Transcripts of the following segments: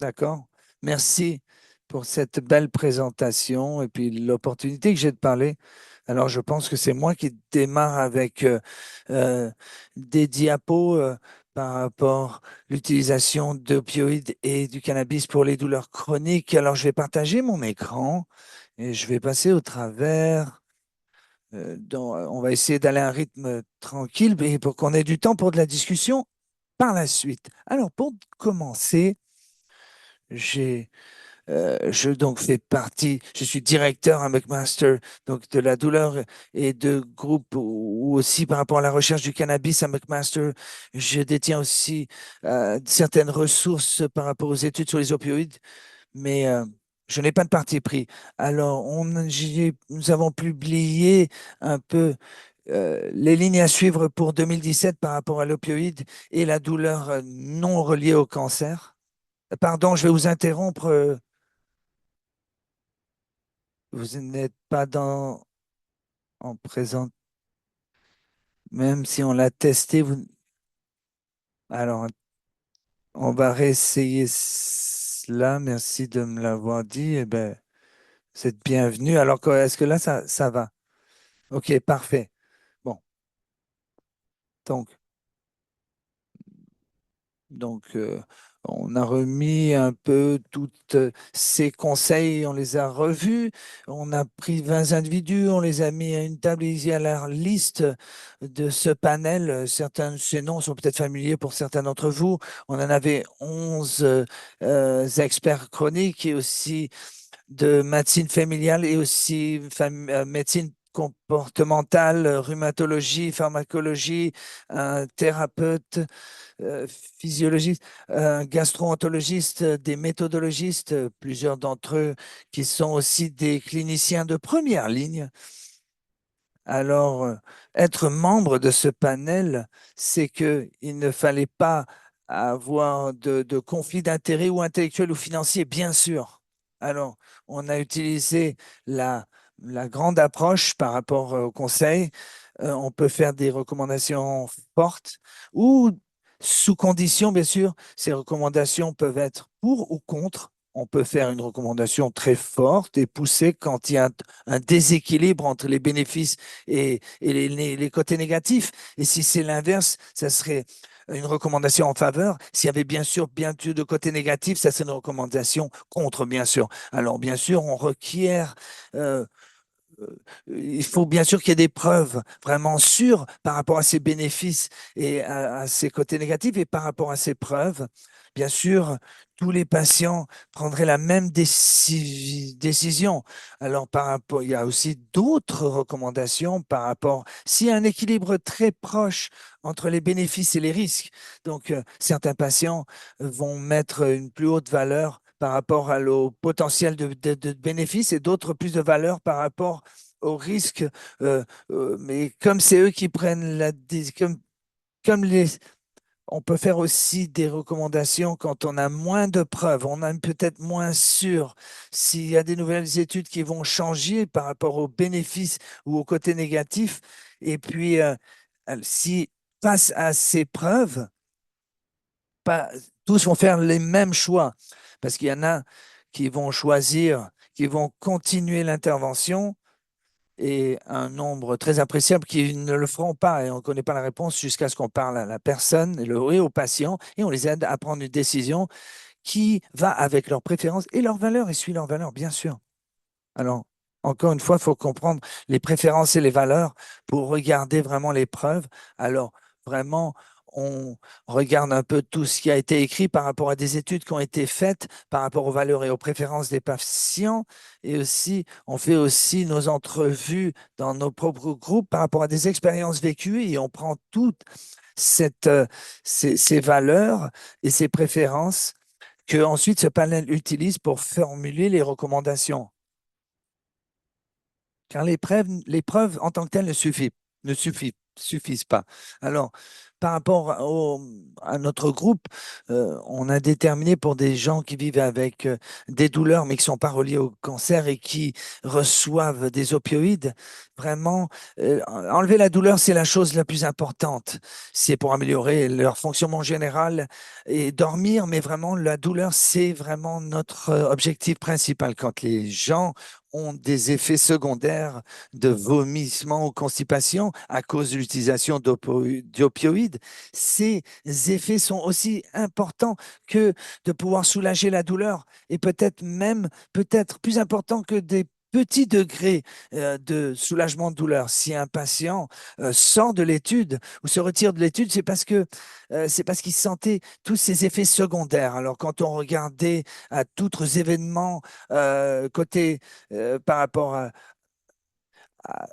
D'accord? Merci pour cette belle présentation et puis l'opportunité que j'ai de parler. Alors, je pense que c'est moi qui démarre avec euh, des diapos par rapport à l'utilisation d'opioïdes et du cannabis pour les douleurs chroniques. Alors, je vais partager mon écran et je vais passer au travers. On va essayer d'aller à un rythme tranquille et pour qu'on ait du temps pour de la discussion par la suite. Alors, pour commencer, j'ai je donc fais partie, je suis directeur à McMaster donc de la douleur et de groupe ou aussi par rapport à la recherche du cannabis à McMaster. Je détiens aussi certaines ressources par rapport aux études sur les opioïdes, mais je n'ai pas de parti pris. Alors, nous avons publié un peu les lignes à suivre pour 2017 par rapport à l'opioïde et la douleur non reliée au cancer. Pardon, je vais vous interrompre. Vous n'êtes pas en présent, même si on l'a testé. Alors, on va réessayer cela. Merci de me l'avoir dit. Eh ben, vous êtes bienvenue. Alors, est-ce que là, ça va? OK, parfait. Bon, donc, donc, on a remis un peu toutes ces conseils, on les a revus, on a pris 20 individus, on les a mis à une table et il y a la liste de ce panel. Certains de ces noms sont peut-être familiers pour certains d'entre vous. On en avait 11 experts chroniques et aussi de médecine familiale et aussi médecine comportementale, rhumatologie, pharmacologie, un thérapeute euh, physiologistes, gastro-entologistes, des méthodologistes, plusieurs d'entre eux qui sont aussi des cliniciens de première ligne. Alors, être membre de ce panel, c'est qu'il ne fallait pas avoir de conflit d'intérêts ou intellectuel ou financier, bien sûr. Alors, on a utilisé la grande approche par rapport au conseil. On peut faire des recommandations fortes ou sous condition, bien sûr. Ces recommandations peuvent être pour ou contre. On peut faire une recommandation très forte et poussée quand il y a un déséquilibre entre les bénéfices et les côtés négatifs. Et si c'est l'inverse, ça serait une recommandation en faveur. S'il y avait bien sûr de côtés négatifs, ça serait une recommandation contre, bien sûr. Alors, bien sûr, on requiert euh, il faut bien sûr qu'il y ait des preuves vraiment sûres par rapport à ses bénéfices et à ses côtés négatifs. Et par rapport à ces preuves, bien sûr, tous les patients prendraient la même décision. Alors, par rapport, il y a aussi d'autres recommandations par rapport, s'il y a un équilibre très proche entre les bénéfices et les risques. Donc, certains patients vont mettre une plus haute valeur par rapport au potentiel de bénéfices et d'autres plus de valeur par rapport au risque, mais comme c'est eux qui prennent comme on peut faire aussi des recommandations quand on a moins de preuves, on est peut-être moins sûr s'il y a des nouvelles études qui vont changer par rapport aux bénéfices ou aux côtés négatifs. Et puis, si face à ces preuves, pas, tous vont faire les mêmes choix, parce qu'il y en a qui vont choisir, qui vont continuer l'intervention et un nombre très appréciable qui ne le feront pas et on ne connaît pas la réponse jusqu'à ce qu'on parle à la personne et au patient et on les aide à prendre une décision qui va avec leurs préférences et leurs valeurs et suit leurs valeurs, bien sûr. Alors, encore une fois, il faut comprendre les préférences et les valeurs pour regarder vraiment les preuves. Alors, vraiment, on regarde un peu tout ce qui a été écrit par rapport à des études qui ont été faites, par rapport aux valeurs et aux préférences des patients. Et aussi, on fait aussi nos entrevues dans nos propres groupes par rapport à des expériences vécues et on prend toutes ces valeurs et ces préférences que ensuite ce panel utilise pour formuler les recommandations. Car les preuves en tant que telles ne suffisent pas. Alors, par rapport à notre groupe, on a déterminé pour des gens qui vivent avec des douleurs, mais qui ne sont pas reliées au cancer et qui reçoivent des opioïdes, vraiment, enlever la douleur, c'est la chose la plus importante. C'est pour améliorer leur fonctionnement général et dormir, mais vraiment, la douleur, c'est vraiment notre objectif principal. Quand les gens ont des effets secondaires de vomissement ou constipation à cause de l'utilisation d'opioïdes, ces effets sont aussi importants que de pouvoir soulager la douleur et peut-être même, peut-être plus important que des petits degrés de soulagement de douleur. Si un patient sort de l'étude ou se retire de l'étude, c'est parce qu'il sentait tous ces effets secondaires. Alors, quand on regardait à d'autres événements côté par rapport à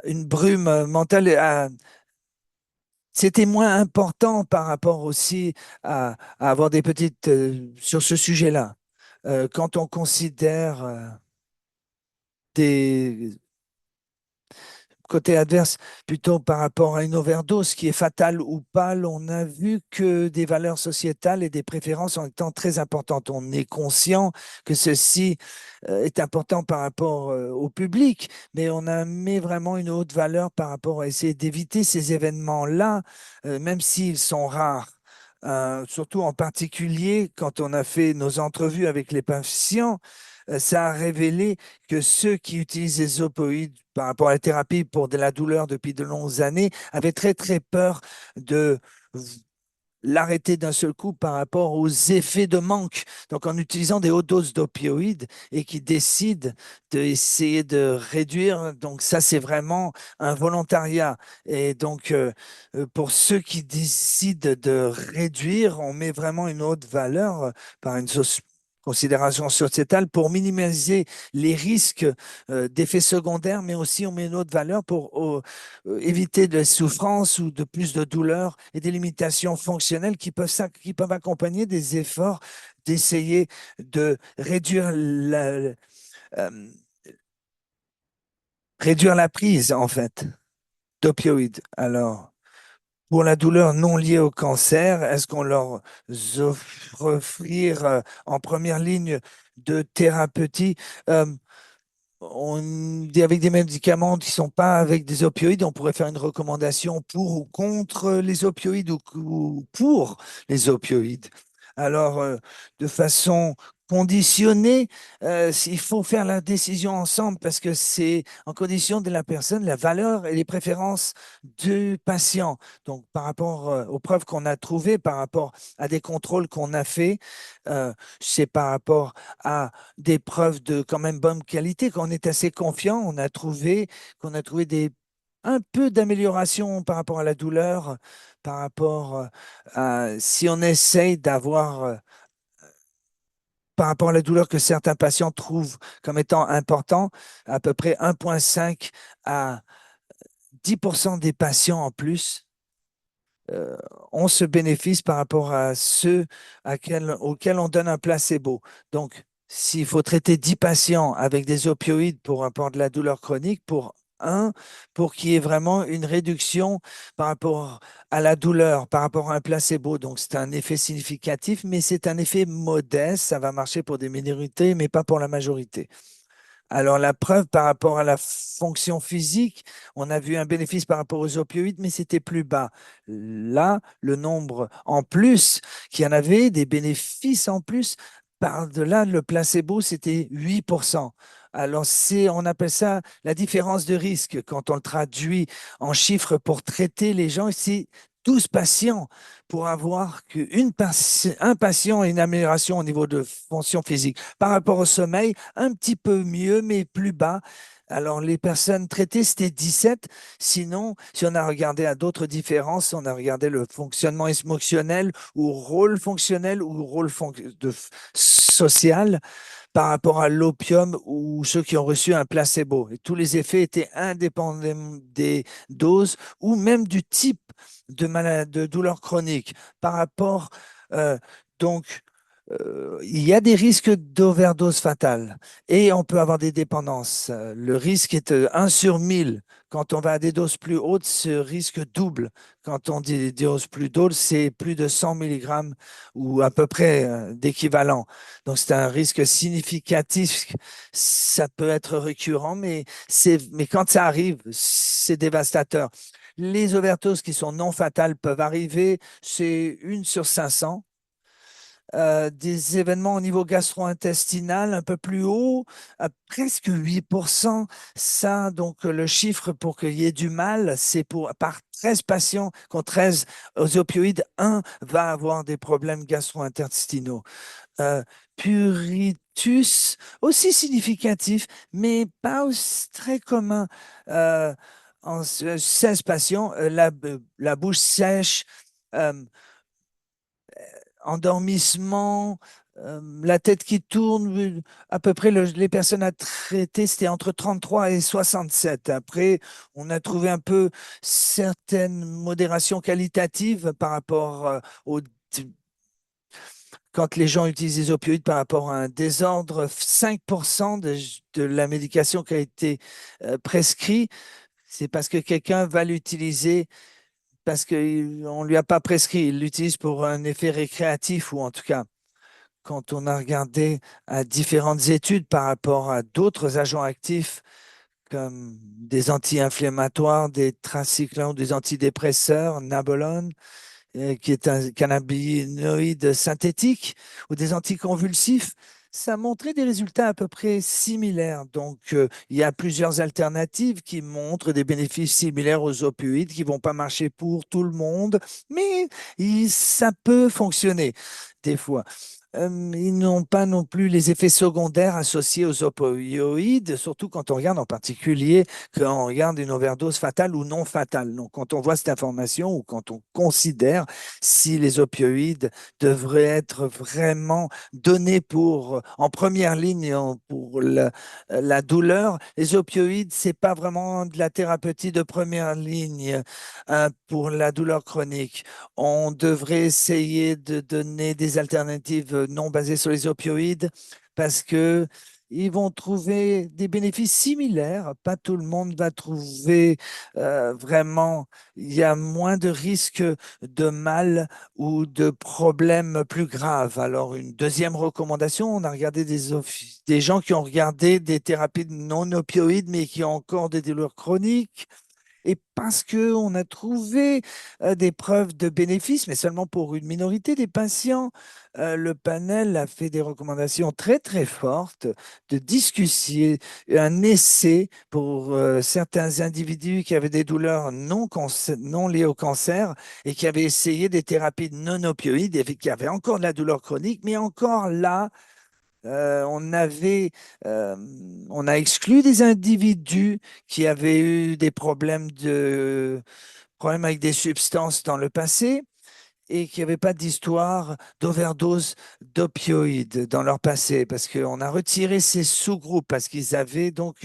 une brume mentale, c'était moins important par rapport aussi à avoir des petites sur ce sujet-là. Quand on considère des côté adverse, plutôt par rapport à une overdose qui est fatale ou pas, on a vu que des valeurs sociétales et des préférences en étant très importantes. On est conscient que ceci est important par rapport au public, mais on a mis vraiment une haute valeur par rapport à essayer d'éviter ces événements-là, même s'ils sont rares. Surtout en particulier quand on a fait nos entrevues avec les patients, ça a révélé que ceux qui utilisent les opioïdes par rapport à la thérapie pour de la douleur depuis de longues années avaient très, très peur de l'arrêter d'un seul coup par rapport aux effets de manque. Donc, en utilisant des hautes doses d'opioïdes et qui décident d'essayer de réduire. Donc, ça, c'est vraiment un volontariat. Et donc, pour ceux qui décident de réduire, on met vraiment une haute valeur par une considération sociétale pour minimiser les risques d'effets secondaires, mais aussi on met une autre valeur pour éviter de souffrance ou de plus de douleur et des limitations fonctionnelles qui peuvent accompagner des efforts d'essayer de euh, réduire la prise, en fait, d'opioïdes. Alors, pour la douleur non liée au cancer, est-ce qu'on leur offrir en première ligne de thérapeutique avec des médicaments qui ne sont pas avec des opioïdes, on pourrait faire une recommandation pour ou contre les opioïdes ou pour les opioïdes. Alors, de façon conditionnée, il faut faire la décision ensemble parce que c'est en condition de la personne, la valeur et les préférences du patient. Donc, par rapport aux preuves qu'on a trouvées, par rapport à des contrôles qu'on a faits, c'est par rapport à des preuves de quand même bonne qualité, qu'on est assez confiant, qu'on a trouvé un peu d'amélioration par rapport à la douleur, par rapport à si on essaye d'avoir par rapport à la douleur que certains patients trouvent comme étant important, à peu près 1,5 à 10% des patients en plus euh, ont ce bénéfice par rapport à ceux auxquels on donne un placebo. Donc, s'il faut traiter 10 patients avec des opioïdes pour rapport de la douleur chronique, pour qu'il y ait vraiment une réduction par rapport à la douleur, par rapport à un placebo. Donc, c'est un effet significatif, mais c'est un effet modeste. Ça va marcher pour des minorités, mais pas pour la majorité. Alors, la preuve par rapport à la fonction physique, on a vu un bénéfice par rapport aux opioïdes, mais c'était plus bas. Là, le nombre en plus, qu'il y en avait, des bénéfices en plus, par-delà le placebo, c'était 8%. Alors, on appelle ça la différence de risque. Quand on le traduit en chiffres pour traiter les gens, c'est 12 patients pour avoir un patient et une amélioration au niveau de fonction physique. Par rapport au sommeil, un petit peu mieux, mais plus bas. Alors, les personnes traitées, c'était 17. Sinon, si on a regardé à d'autres différences, on a regardé le fonctionnement émotionnel ou rôle fonctionnel ou social par rapport à l'opium ou ceux qui ont reçu un placebo. Et tous les effets étaient indépendants des doses ou même du type de douleur chronique par rapport, euh, donc, il y a des risques d'overdose fatale et on peut avoir des dépendances. Le risque est 1 sur 1000. Quand on va à des doses plus hautes, ce risque double. Quand on dit des doses plus hautes, c'est plus de 100 milligrammes ou à peu près d'équivalent. Donc, c'est un risque significatif. Ça peut être récurrent, mais quand ça arrive, c'est dévastateur. Les overdoses qui sont non fatales peuvent arriver, c'est 1 sur 500. Des événements au niveau gastro-intestinal un peu plus haut, à presque 8%. Ça, donc, le chiffre pour qu'il y ait du mal, c'est par 13 patients contre 13 aux opioïdes, un va avoir des problèmes gastro-intestinaux. Euh, Pruritus, aussi significatif, mais pas très commun. Euh, en 16 patients, la bouche sèche, euh, endormissement, la tête qui tourne, à peu près les personnes à traiter, c'était entre 33 et 67. Après, on a trouvé un peu certaines modérations qualitatives par rapport quand les gens utilisent des opioïdes par rapport à un désordre. 5% de la médication qui a été prescrite, c'est parce que quelqu'un va l'utiliser parce qu'on ne lui a pas prescrit. Il l'utilise pour un effet récréatif ou en tout cas quand on a regardé à différentes études par rapport à d'autres agents actifs comme des anti-inflammatoires, des tricyclones, des antidépresseurs, Nabolone, qui est un cannabinoïde synthétique, ou des anticonvulsifs, ça montrait des résultats à peu près similaires. Donc, il y a plusieurs alternatives qui montrent des bénéfices similaires aux opioïdes qui ne vont pas marcher pour tout le monde, mais ça peut fonctionner des fois. Ils n'ont pas non plus les effets secondaires associés aux opioïdes, surtout quand on regarde en particulier, quand on regarde une overdose fatale ou non fatale. Donc, quand on voit cette information ou quand on considère si les opioïdes devraient être vraiment donnés en première ligne pour la douleur, les opioïdes, c'est pas vraiment de la thérapeutie de première ligne pour la douleur chronique. On devrait essayer de donner des alternatives non basées sur les opioïdes parce que ils vont trouver des bénéfices similaires. Pas tout le monde va trouver vraiment, il y a moins de risques de mal ou de problèmes plus graves. Alors, une deuxième recommandation, on a regardé des gens qui ont regardé des thérapies non opioïdes, mais qui ont encore des douleurs chroniques et parce qu'on a trouvé des preuves de bénéfices, mais seulement pour une minorité des patients, le panel a fait des recommandations très, très fortes de discuter un essai pour certains individus qui avaient des douleurs non liées au cancer et qui avaient essayé des thérapies non opioïdes et qui avaient encore de la douleur chronique, mais encore là, euh, on avait, euh, on a exclu des individus qui avaient eu des problèmes avec des substances dans le passé et qui n'avaient pas d'histoire d'overdose d'opioïdes dans leur passé, parce qu'on a retiré ces sous-groupes, parce qu'ils avaient donc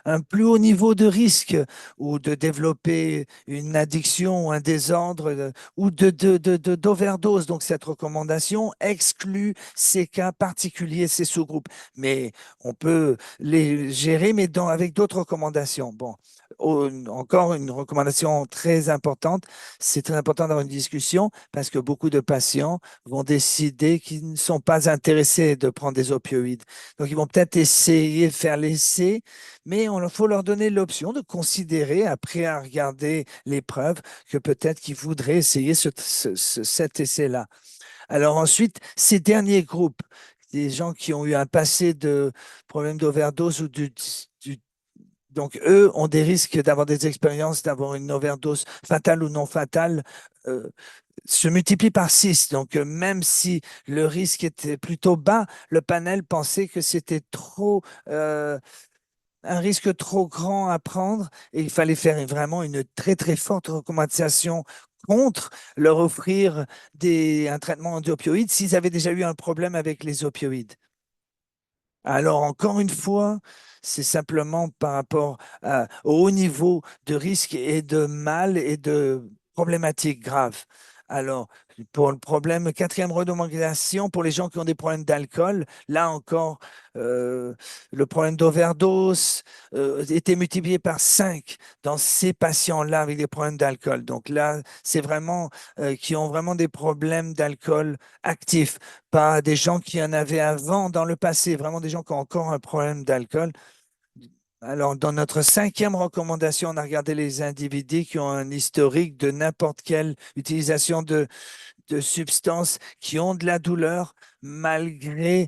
un plus haut niveau de risque ou de développer une addiction ou un désordre ou d'overdose. Donc cette recommandation exclut ces cas particuliers, ces sous-groupes. Mais on peut les gérer, mais avec d'autres recommandations. Bon, encore une recommandation très importante, c'est très important d'avoir une discussion parce que beaucoup de patients vont décider qu'ils ne sont pas intéressés de prendre des opioïdes. Donc, ils vont peut-être essayer de faire l'essai, mais il faut leur donner l'option de considérer, après à regarder les preuves, que peut-être qu'ils voudraient essayer cet essai-là. Alors ensuite, ces derniers groupes, des gens qui ont eu un passé de problèmes d'overdose ou du donc, eux ont des risques d'avoir des expériences, d'avoir une overdose fatale ou non fatale, euh, se multiplient par 6. Donc, même si le risque était plutôt bas, le panel pensait que c'était un risque trop grand à prendre et il fallait faire vraiment une très, très forte recommandation contre leur offrir un traitement anti-opioïde s'ils avaient déjà eu un problème avec les opioïdes. Alors, encore une fois, c'est simplement par rapport au haut niveau de risque et de mal et de problématiques graves. Alors, pour le problème, quatrième recommandation pour les gens qui ont des problèmes d'alcool, là encore, le problème d'overdose était multiplié par 5 dans ces patients-là avec des problèmes d'alcool. Donc là, c'est vraiment qui ont vraiment des problèmes d'alcool actifs, pas des gens qui en avaient avant dans le passé, vraiment des gens qui ont encore un problème d'alcool. Alors, dans notre cinquième recommandation, on a regardé les individus qui ont un historique de n'importe quelle utilisation de substances qui ont de la douleur malgré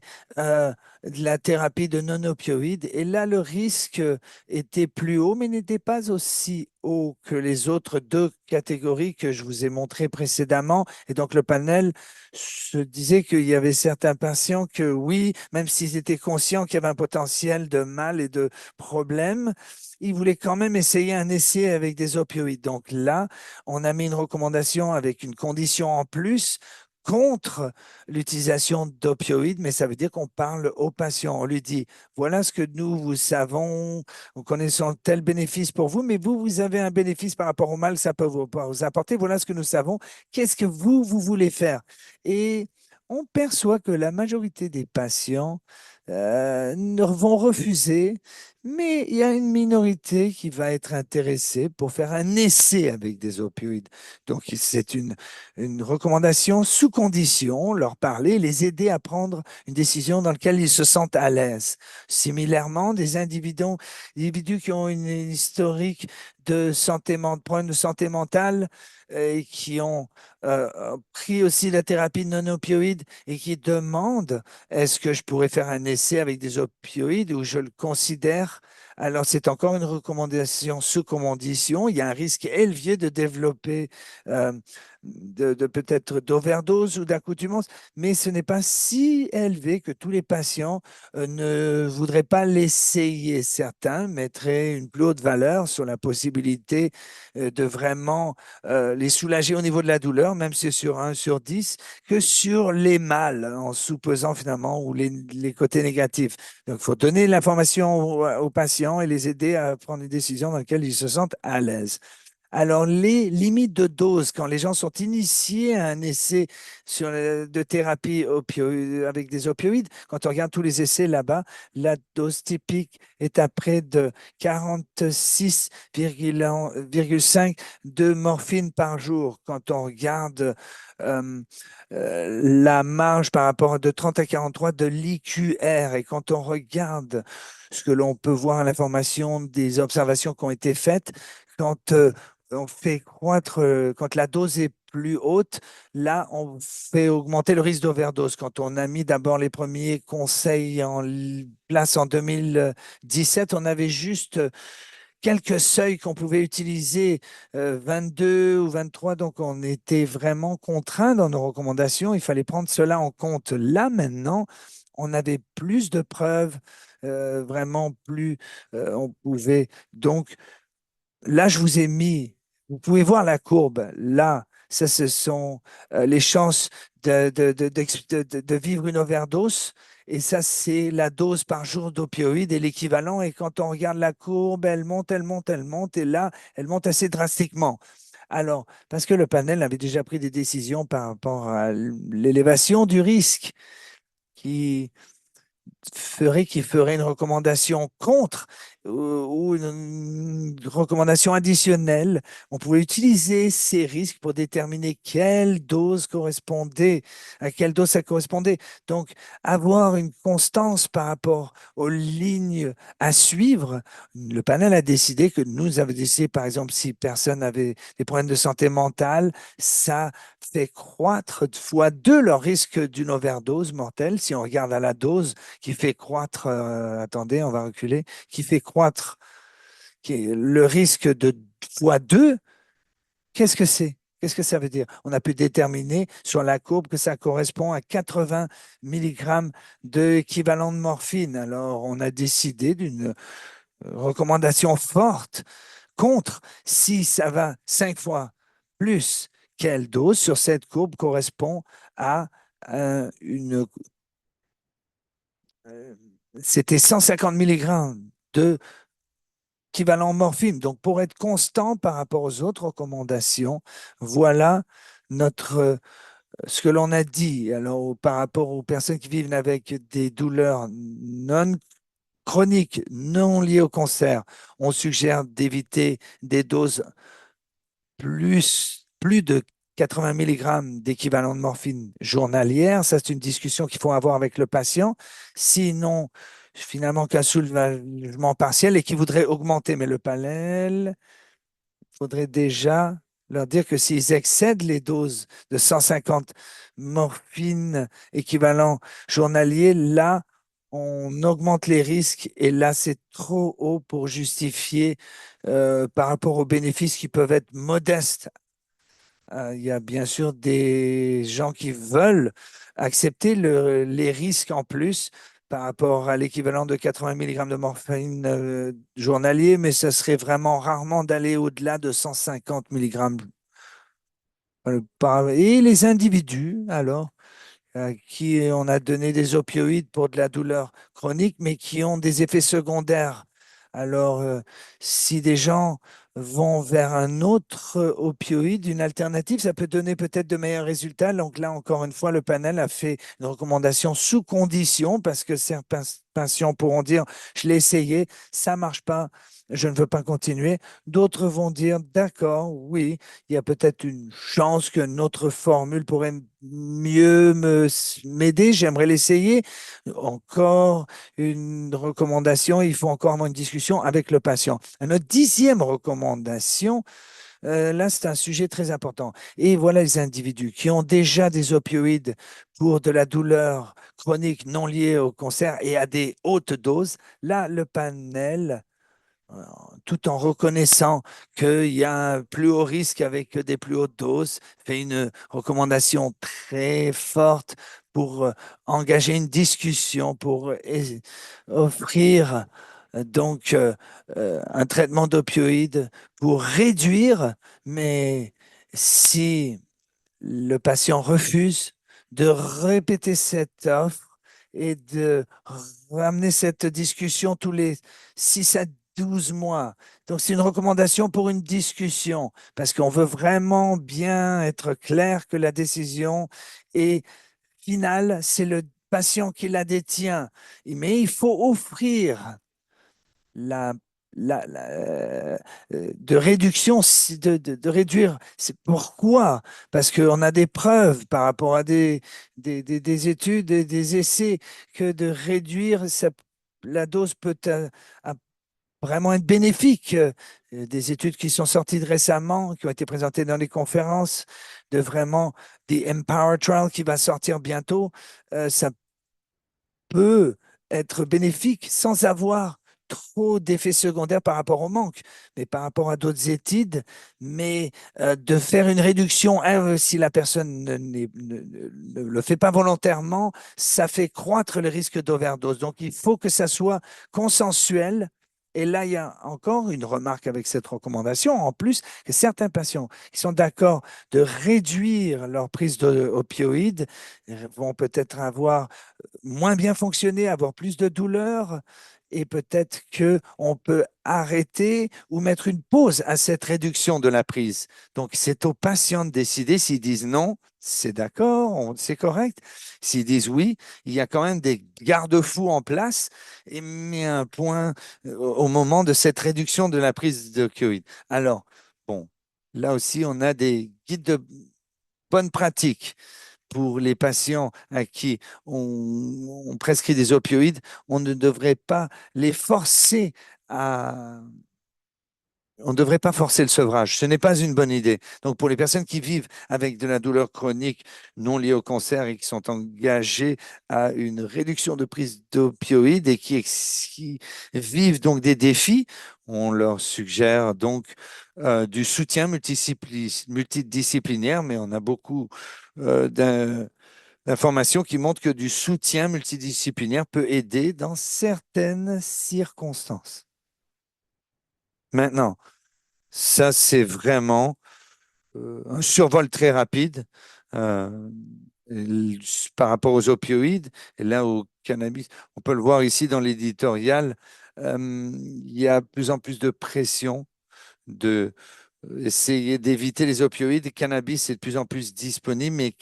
de la thérapie de non-opioïdes. Et là, le risque était plus haut, mais n'était pas aussi haut que les autres deux catégories que je vous ai montrées précédemment. Et donc, le panel se disait qu'il y avait certains patients que oui, même s'ils étaient conscients qu'il y avait un potentiel de mal et de problèmes, ils voulaient quand même essayer un essai avec des opioïdes. Donc là, on a mis une recommandation avec une condition en plus contre l'utilisation d'opioïdes, mais ça veut dire qu'on parle au patient. On lui dit, voilà ce que nous, vous savons, nous connaissons tel bénéfice pour vous, mais vous, vous avez un bénéfice par rapport au mal que ça peut vous apporter. Voilà ce que nous savons. Qu'est-ce que vous voulez faire? Et on perçoit que la majorité des patients vont refuser, mais il y a une minorité qui va être intéressée pour faire un essai avec des opioïdes. Donc, c'est une recommandation sous condition, leur parler, les aider à prendre une décision dans laquelle ils se sentent à l'aise. Similairement, des individus qui ont une historique de de problèmes de santé mentale et qui ont pris aussi la thérapie non opioïde et qui demandent est-ce que je pourrais faire un essai avec des opioïdes ou je le considère? Alors, c'est encore une recommandation sous condition. Il y a un risque élevé de développer euh, de peut-être d'overdose ou d'accoutumance, mais ce n'est pas si élevé que tous les patients ne voudraient pas l'essayer. Certains mettraient une plus haute valeur sur la possibilité de vraiment les soulager au niveau de la douleur, même si c'est sur 1 sur 10, que sur les mâles, en sous-pesant finalement ou les côtés négatifs. Donc, il faut donner l'information aux patients et les aider à prendre une décision dans laquelle ils se sentent à l'aise. Alors, les limites de dose, quand les gens sont initiés à un essai de thérapie avec des opioïdes, quand on regarde tous les essais là-bas, la dose typique est à près de 46,5 de morphine par jour. Quand on regarde euh, la marge par rapport à de 30 à 43 de l'IQR et quand on regarde ce que l'on peut voir à l'information des observations qui ont été faites, quand on fait croître, quand la dose est plus haute, là, on fait augmenter le risque d'overdose. Quand on a mis d'abord les premiers conseils en place en 2017, on avait juste quelques seuils qu'on pouvait utiliser, 22 ou 23, donc on était vraiment contraint dans nos recommandations. Il fallait prendre cela en compte. Là, maintenant, on avait plus de preuves, vraiment plus, on pouvait donc là, je vous ai mis, vous pouvez voir la courbe. Là, ça, ce sont les chances de vivre une overdose. Et ça, c'est la dose par jour d'opioïdes et l'équivalent. Et quand on regarde la courbe, elle monte, elle monte, elle monte. Et là, elle monte assez drastiquement. Alors, parce que le panel avait déjà pris des décisions par rapport à l'élévation du risque qui ferait une recommandation contre ou une recommandation additionnelle. On pouvait utiliser ces risques pour déterminer quelle dose correspondait, à quelle dose ça correspondait. Donc, avoir une constance par rapport aux lignes à suivre. Le panel a décidé que nous avons décidé, par exemple, si personne avait des problèmes de santé mentale, ça fait croître fois deux leur risque d'une overdose mortelle. Si on regarde à la dose, qui fait croître, attendez, on va reculer, qui fait croître le risque de fois 2, qu'est-ce que c'est? Qu'est-ce que ça veut dire? On a pu déterminer sur la courbe que ça correspond à 80 milligrammes d'équivalent de morphine. Alors, on a décidé d'une recommandation forte contre si ça va 5 fois plus, quelle dose sur cette courbe correspond à une euh, c'était 150 milligrammes de équivalent morphine. Donc, pour être constant par rapport aux autres recommandations, voilà ce que l'on a dit, alors par rapport aux personnes qui vivent avec des douleurs non chroniques, non liées au cancer, on suggère d'éviter des doses plus de 80 mg d'équivalent de morphine journalière. Ça, c'est une discussion qu'il faut avoir avec le patient. Sinon, finalement, qu'un soulagement partiel et qui voudrait augmenter, mais le panel, il faudrait déjà leur dire que s'ils excèdent les doses de 150 morphine équivalent journalier, là, on augmente les risques et là, c'est trop haut pour justifier par rapport aux bénéfices qui peuvent être modestes. Il y a bien sûr des gens qui veulent accepter les risques en plus par rapport à l'équivalent de 80 mg de morphine journalier, mais ce serait vraiment rarement d'aller au-delà de 150 mg. Et les individus, alors, à qui on a donné des opioïdes pour de la douleur chronique, mais qui ont des effets secondaires. Alors, si des gens vont vers un autre opioïde, une alternative, ça peut donner peut-être de meilleurs résultats. Donc là, encore une fois, le panel a fait une recommandation sous condition parce que certains patients pourront dire, je l'ai essayé, ça marche pas, je ne veux pas continuer. D'autres vont dire, d'accord, oui, il y a peut-être une chance que notre formule pourrait mieux m'aider, j'aimerais l'essayer. Encore une recommandation, il faut encore avoir une discussion avec le patient. Notre 10e recommandation, là, c'est un sujet très important. Et voilà les individus qui ont déjà des opioïdes pour de la douleur chronique non liée au cancer et à des hautes doses. Là, le panel tout en reconnaissant qu'il y a un plus haut risque avec des plus hautes doses, fait une recommandation très forte pour engager une discussion, pour offrir un traitement d'opioïdes pour réduire, mais si le patient refuse de répéter cette offre et de ramener cette discussion tous les 6 à 12 mois. Donc, c'est une recommandation pour une discussion parce qu'on veut vraiment bien être clair que la décision est finale, c'est le patient qui la détient. Mais il faut offrir la, de réduction, de réduire. C'est pourquoi? Parce qu'on a des preuves par rapport à des études et des essais que de réduire, la dose peut vraiment être bénéfique. Des études qui sont sorties récemment, qui ont été présentées dans les conférences, de vraiment des Empower Trial qui va sortir bientôt, ça peut être bénéfique sans avoir trop d'effets secondaires par rapport au manque, mais par rapport à d'autres études, mais de faire une réduction, si la personne ne le fait pas volontairement, ça fait croître le risque d'overdose. Donc, il faut que ça soit consensuel. Et là, il y a encore une remarque avec cette recommandation, en plus, que certains patients qui sont d'accord de réduire leur prise d'opioïdes vont peut-être avoir moins bien fonctionner, avoir plus de douleur et peut-être qu'on peut arrêter ou mettre une pause à cette réduction de la prise. Donc, c'est aux patients de décider s'ils disent non, c'est d'accord, c'est correct. S'ils disent oui, il y a quand même des garde-fous en place et mis un point au moment de cette réduction de la prise de d'opioïdes. Alors, bon, là aussi, on a des guides de bonne pratique pour les patients à qui on prescrit des opioïdes, on ne devrait pas les forcer à... On ne devrait pas forcer le sevrage. Ce n'est pas une bonne idée. Donc, pour les personnes qui vivent avec de la douleur chronique non liée au cancer et qui sont engagées à une réduction de prise d'opioïdes et qui vivent donc des défis, on leur suggère donc du soutien multidisciplinaire, mais on a beaucoup d'informations qui montrent que du soutien multidisciplinaire peut aider dans certaines circonstances. Maintenant, ça, c'est vraiment un survol très rapide euh, par rapport aux opioïdes. Et là, au cannabis, on peut le voir ici dans l'éditorial, il y a de plus en plus de pression de essayer d'éviter les opioïdes. Le cannabis est de plus en plus disponible, mais,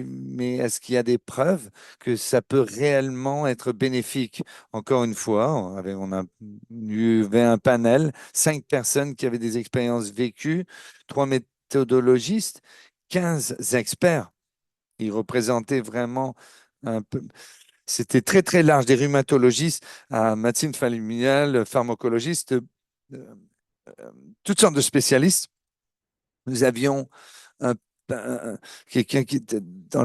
mais est-ce qu'il y a des preuves que ça peut réellement être bénéfique? Encore une fois, on a eu un panel, 5 personnes qui avaient des expériences vécues, 3 méthodologistes, 15 experts. Ils représentaient vraiment un peu. C'était très, très large, des rhumatologistes à médecine familiale, pharmacologistes, toutes sortes de spécialistes. Nous avions un- quelqu'un qui était dans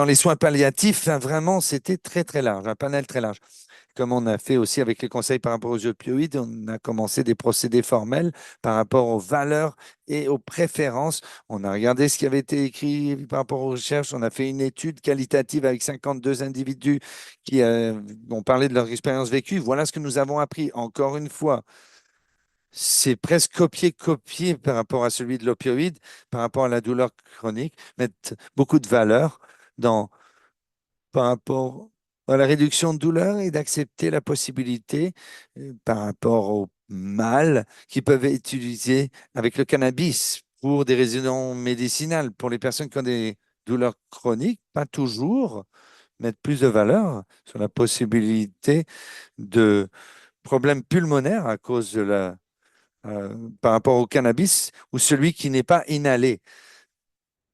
les soins palliatifs, hein, vraiment, c'était très, très large, un panel très large. Comme on a fait aussi avec les conseils par rapport aux opioïdes, on a commencé des procédés formels par rapport aux valeurs et aux préférences. On a regardé ce qui avait été écrit par rapport aux recherches. On a fait une étude qualitative avec 52 individus qui ont parlé de leur expérience vécue. Voilà ce que nous avons appris. Encore une fois, c'est presque copié-copié par rapport à celui de l'opioïde, par rapport à la douleur chronique, mettre beaucoup de valeur dans, par rapport à la réduction de douleur et d'accepter la possibilité par rapport au mal qui peuvent être utilisés avec le cannabis pour des raisons médicinales. Pour les personnes qui ont des douleurs chroniques, pas toujours, mettre plus de valeur sur la possibilité de problèmes pulmonaires à cause de par rapport au cannabis ou celui qui n'est pas inhalé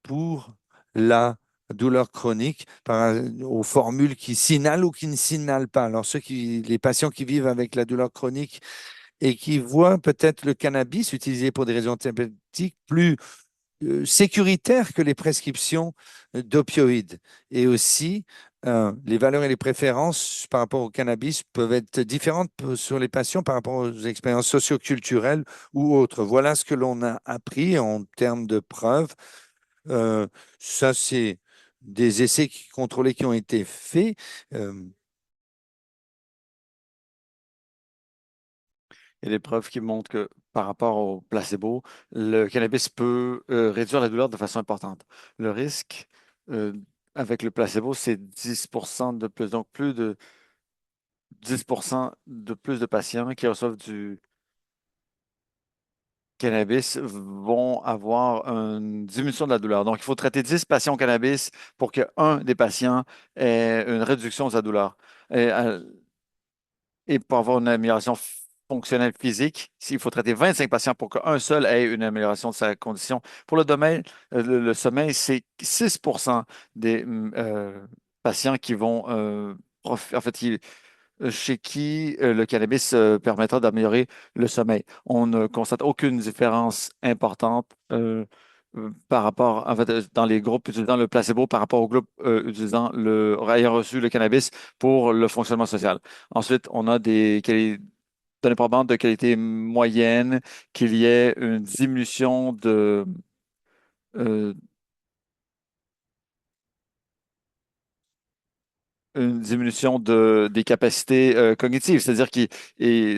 pour la douleur chronique aux formules qui s'inhalent ou qui ne s'inhalent pas. Alors, les patients qui vivent avec la douleur chronique et qui voient peut-être le cannabis utilisé pour des raisons thérapeutiques plus sécuritaires que les prescriptions d'opioïdes. Et aussi, les valeurs et les préférences par rapport au cannabis peuvent être différentes sur les patients par rapport aux expériences socioculturelles ou autres. Voilà ce que l'on a appris en termes de preuves. Euh, Ça, c'est des essais contrôlés qui ont été faits. Euh, Il y a des preuves qui montrent que par rapport au placebo, le cannabis peut réduire la douleur de façon importante. Le risque euh, avec le placebo, c'est 10% de plus. Donc, plus de 10% de plus de patients qui reçoivent du cannabis vont avoir une diminution de la douleur. Donc, il faut traiter 10 patients au cannabis pour qu'un des patients ait une réduction de sa douleur. Et, et pour avoir une amélioration fonctionnelle physique, il faut traiter 25 patients pour qu'un seul ait une amélioration de sa condition. Pour le domaine, le sommeil, c'est 6% des patients qui vont, en fait, chez qui le cannabis permettra d'améliorer le sommeil. On ne constate aucune différence importante par rapport, en fait, dans les groupes utilisant le placebo par rapport aux groupes utilisant ayant reçu le cannabis pour le fonctionnement social. Ensuite, on a des données probantes de qualité moyenne, qu'il y ait une diminution euh, une diminution des capacités cognitives, c'est-à-dire que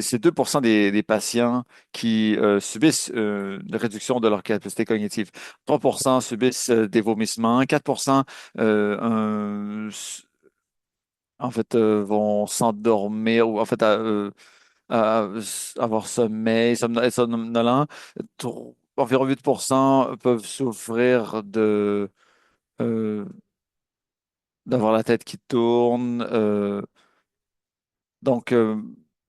c'est 2% des patients qui subissent une réduction de leur capacité cognitive. 3% subissent des vomissements, 4% en fait, vont s'endormir ou en fait à avoir sommeil, être somnolent. Environ 8% peuvent souffrir euh, d'avoir la tête qui tourne. Donc,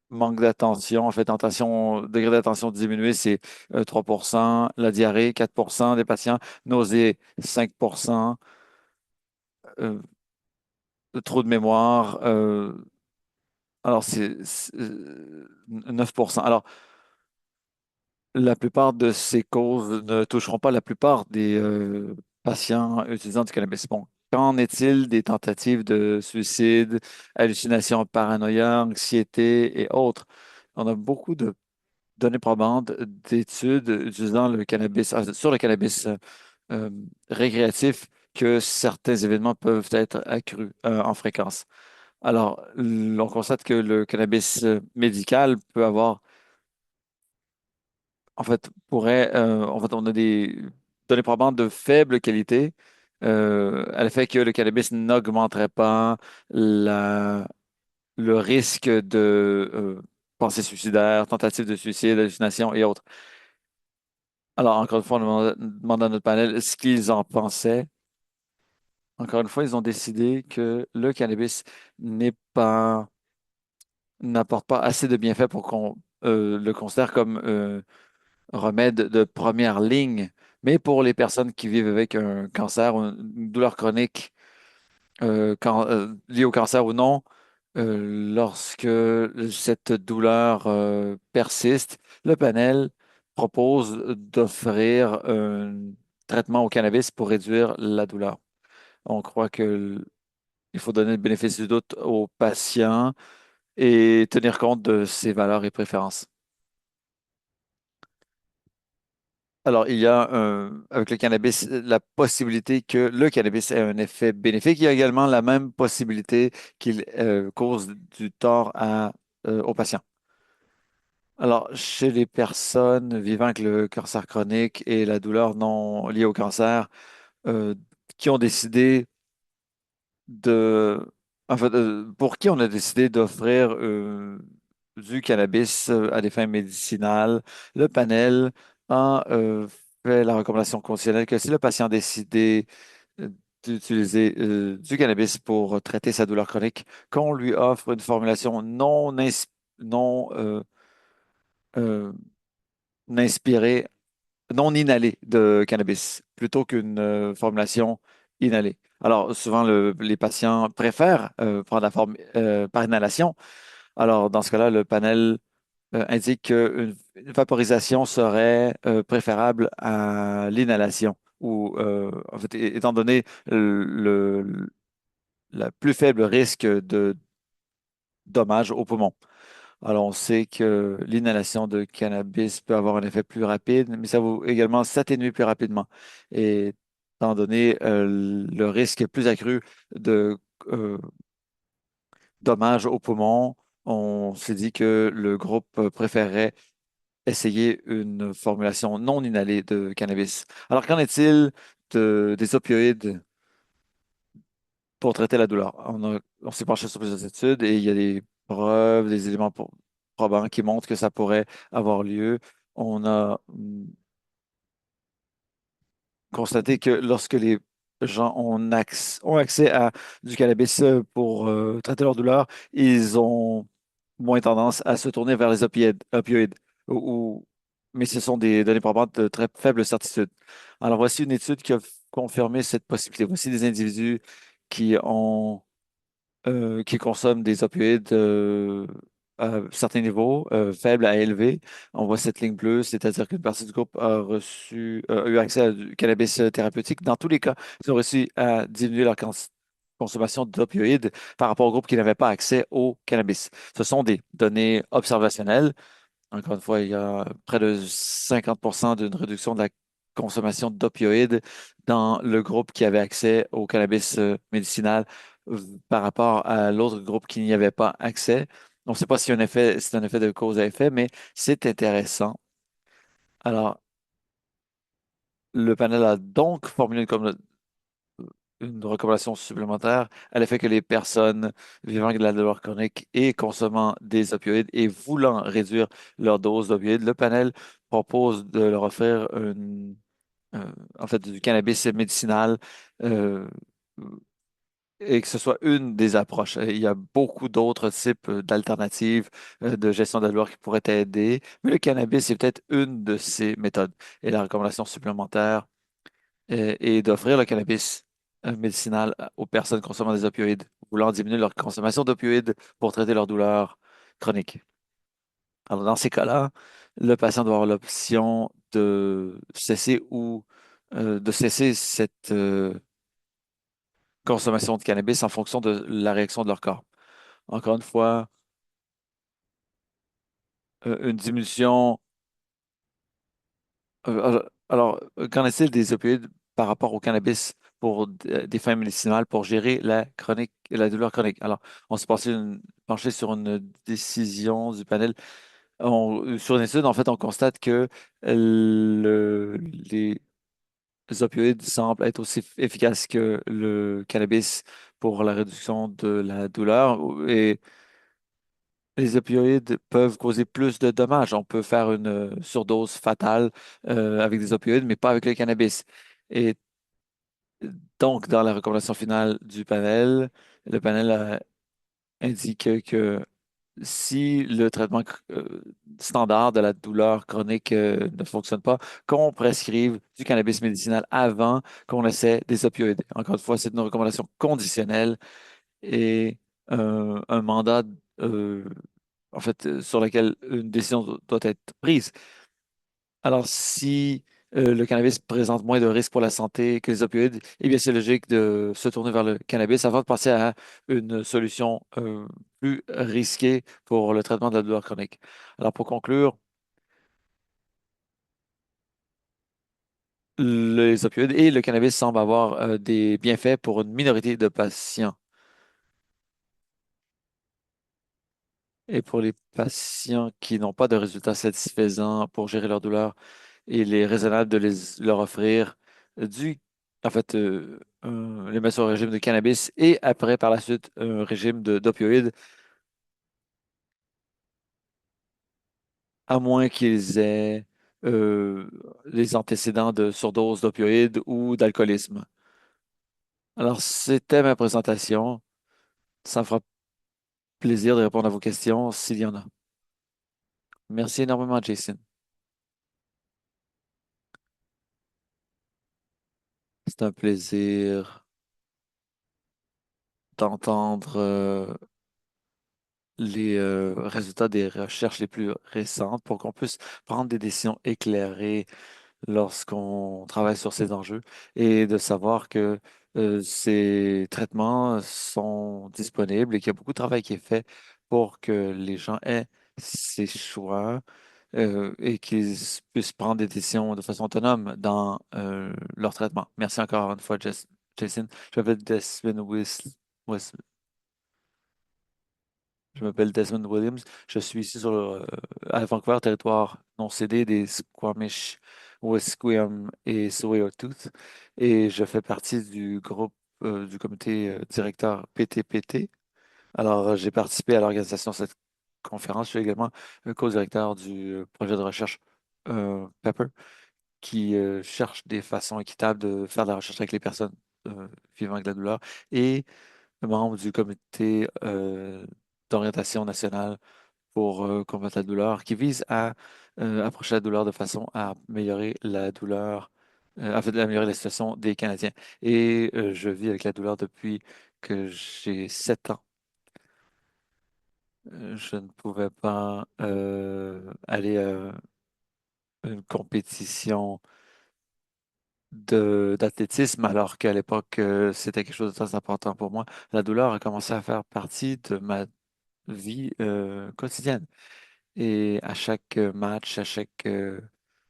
manque d'attention, en fait, degré d'attention diminué, c'est 3%. La diarrhée, 4% des patients. Nausée, 5%. Euh, Trop de mémoire, alors c'est 9%. Alors, la plupart de ces causes ne toucheront pas la plupart des patients utilisant du cannabis. Bon, qu'en est-il des tentatives de suicide, hallucinations, paranoïa, anxiété et autres? On a beaucoup de données probantes d'études utilisant le cannabis, sur le cannabis euh, récréatif que certains événements peuvent être accrus en fréquence. Alors, on constate que le cannabis médical peut avoir, en fait, en fait, on a des données probantes de faible qualité à l'effet que le cannabis n'augmenterait pas la, le risque de pensée suicidaire, tentative de suicide, hallucination et autres. Alors, encore une fois, on demande à notre panel ce qu'ils en pensaient. Encore une fois, ils ont décidé que le cannabis n'est pas, n'apporte pas assez de bienfaits pour qu'on le considère comme remède de première ligne. Mais pour les personnes qui vivent avec un cancer ou une douleur chronique liée au cancer ou non, lorsque cette douleur persiste, le panel propose d'offrir un traitement au cannabis pour réduire la douleur. On croit qu'il faut donner le bénéfice du doute aux patients et tenir compte de ses valeurs et préférences. Alors, il y a avec le cannabis la possibilité que le cannabis ait un effet bénéfique. Il y a également la même possibilité qu'il cause du tort aux patients. Alors, chez les personnes vivant avec le cancer chronique et la douleur non liée au cancer, euh, qui ont décidé de, en fait, pour qui on a décidé d'offrir du cannabis à des fins médicinales, le panel a fait la recommandation conditionnelle que si le patient décidait euh, d'utiliser du cannabis pour traiter sa douleur chronique, qu'on lui offre une formulation non euh, inspirée, non inhalée de cannabis, plutôt qu'une formulation inhalée. Alors, souvent, les patients préfèrent prendre la forme par inhalation. Alors, dans ce cas-là, le panel indique qu'une vaporisation serait préférable à l'inhalation, ou en fait, étant donné le plus faible risque de dommages aux poumons. Alors, on sait que l'inhalation de cannabis peut avoir un effet plus rapide, mais ça va également s'atténuer plus rapidement. Et étant donné le risque plus accru de euh, dommages aux poumons, on s'est dit que le groupe préférerait essayer une formulation non inhalée de cannabis. Alors, qu'en est-il des opioïdes pour traiter la douleur? On s'est penché sur plusieurs études et il y a des preuves, des éléments probants qui montrent que ça pourrait avoir lieu. On a constaté que lorsque les gens ont accès à du cannabis pour traiter leur douleur, ils ont moins tendance à se tourner vers les opioïdes. Mais ce sont des données probantes de très faible certitude. Alors, voici une étude qui a confirmé cette possibilité. Voici des individus qui ont qui consomment des opioïdes à certains niveaux, faibles à élevés. On voit cette ligne bleue, c'est-à-dire qu'une partie du groupe a eu accès à du cannabis thérapeutique. Dans tous les cas, ils ont réussi à diminuer leur consommation d'opioïdes par rapport au groupe qui n'avait pas accès au cannabis. Ce sont des données observationnelles. Encore une fois, il y a près de 50% d'une réduction de la consommation d'opioïdes dans le groupe qui avait accès au cannabis médicinal par rapport à l'autre groupe qui n'y avait pas accès. On ne sait pas si c'est un effet de cause à effet, mais c'est intéressant. Alors, le panel a donc formulé une recommandation supplémentaire à l'effet que les personnes vivant avec de la douleur chronique et consommant des opioïdes et voulant réduire leur dose d'opioïdes, le panel propose de leur offrir en fait, du cannabis médicinal euh, et que ce soit une des approches. Il y a beaucoup d'autres types d'alternatives de gestion de la douleur qui pourraient aider, mais le cannabis est peut-être une de ces méthodes. Et la recommandation supplémentaire et d'offrir le cannabis médicinal aux personnes consommant des opioïdes, voulant diminuer leur consommation d'opioïdes pour traiter leur douleur chronique. Alors, dans ces cas-là, le patient doit avoir l'option de cesser cette consommation de cannabis en fonction de la réaction de leur corps. Encore une fois, une diminution. Qu'en est-il des opioïdes par rapport au cannabis pour des fins médicinales pour gérer la douleur chronique? Alors, on s'est penché sur une décision du panel. Sur une étude, en fait, on constate que les opioïdes semblent être aussi efficaces que le cannabis pour la réduction de la douleur. Et les opioïdes peuvent causer plus de dommages. On peut faire une surdose fatale avec des opioïdes, mais pas avec le cannabis. Et donc, dans la recommandation finale du panel, le panel indique que si le traitement standard de la douleur chronique ne fonctionne pas, qu'on prescrive du cannabis médicinal avant qu'on essaie des opioïdes. Encore une fois, c'est une recommandation conditionnelle et un mandat euh, sur lequel une décision doit être prise. Alors, si le cannabis présente moins de risques pour la santé que les opioïdes, eh bien, c'est logique de se tourner vers le cannabis avant de passer à une solution plus risquée pour le traitement de la douleur chronique. Alors, pour conclure, les opioïdes et le cannabis semblent avoir des bienfaits pour une minorité de patients. Et pour les patients qui n'ont pas de résultats satisfaisants pour gérer leur douleur, il est raisonnable de leur offrir du, les mettre sur un régime de cannabis et après, par la suite, un régime d'opioïdes, à moins qu'ils aient euh, les antécédents de surdose d'opioïdes ou d'alcoolisme. Alors, c'était ma présentation. Ça me fera plaisir de répondre à vos questions s'il y en a. Merci énormément, Jason. C'est un plaisir d'entendre les résultats des recherches les plus récentes pour qu'on puisse prendre des décisions éclairées lorsqu'on travaille sur ces enjeux et de savoir que ces traitements sont disponibles et qu'il y a beaucoup de travail qui est fait pour que les gens aient ces choix et qu'ils puissent prendre des décisions de façon autonome dans leur traitement. Merci encore une fois, Jason. Je m'appelle Desmond Je m'appelle Desmond Williams. Je suis ici à Vancouver, territoire non cédé des Squamish, Wesqueam et Tsleil-Waututh. Et je fais partie du groupe, du comité directeur PTPT. Alors, j'ai participé à l'organisation de cette conférence. Je suis également co-directeur du projet de recherche Pepper, qui cherche des façons équitables de faire de la recherche avec les personnes vivant avec la douleur. Et membre du comité d'orientation nationale pour combattre la douleur, qui vise à approcher la douleur de façon à améliorer la douleur, améliorer la situation des Canadiens. Et je vis avec la douleur depuis que j'ai 7 ans. Je ne pouvais pas aller à une compétition d'athlétisme alors qu'à l'époque, c'était quelque chose de très important pour moi. La douleur a commencé à faire partie de ma vie quotidienne. Et à chaque match, à chaque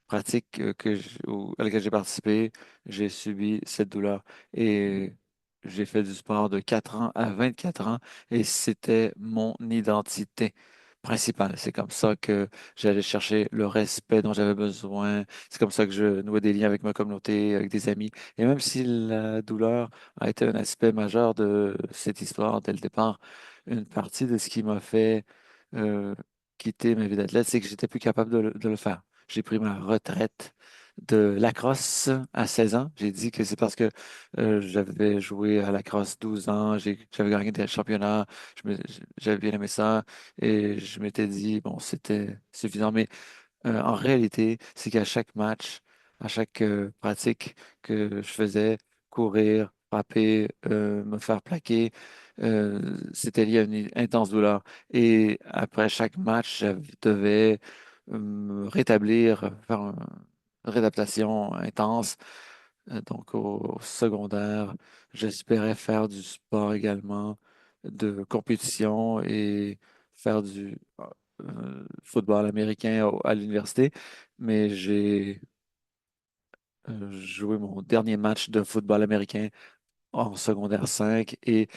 pratique à laquelle j'ai participé, j'ai subi cette douleur. Et j'ai fait du sport de 4 ans à 24 ans et c'était mon identité principale. C'est comme ça que j'allais chercher le respect dont j'avais besoin. C'est comme ça que je nouais des liens avec ma communauté, avec des amis. Et même si la douleur a été un aspect majeur de cette histoire dès le départ, une partie de ce qui m'a fait euh, quitter ma vie d'athlète, c'est que j'étais plus capable de le faire. J'ai pris ma retraite de lacrosse à 16 ans. J'ai dit que c'est parce que j'avais joué à lacrosse 12 ans, j'avais gagné des championnats, j'avais bien aimé ça et je m'étais dit, bon, c'était suffisant. Mais en réalité, c'est qu'à chaque match, à chaque pratique que je faisais, courir, frapper, me faire plaquer, c'était lié à une intense douleur. Et après chaque match, je devais me rétablir, faire une réadaptation intense. Donc au secondaire, j'espérais faire du sport également, de compétition et faire du football américain à l'université, mais j'ai joué mon dernier match de football américain en secondaire 5 et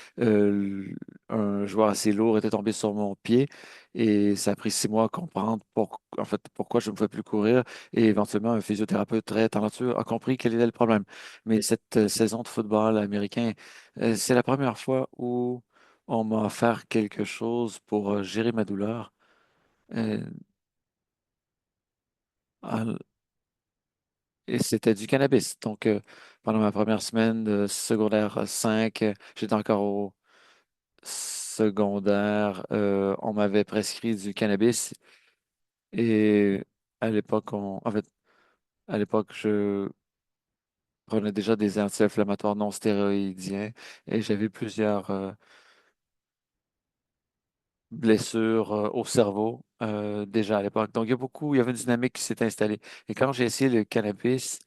un joueur assez lourd était tombé sur mon pied et ça a pris 6 mois à comprendre en fait, pourquoi je ne pouvais plus courir et éventuellement un physiothérapeute très talentueux a compris quel était le problème. Mais cette saison de football américain, c'est la première fois où on m'a offert quelque chose pour gérer ma douleur. Euh, al- et c'était du cannabis. Donc, pendant ma première semaine de secondaire 5, j'étais encore au secondaire. On m'avait prescrit du cannabis. Et en fait, à l'époque, je prenais déjà des anti-inflammatoires non stéroïdiens et j'avais plusieurs blessures au cerveau déjà à l'époque. Donc, il y avait une dynamique qui s'est installée. Et quand j'ai essayé le cannabis,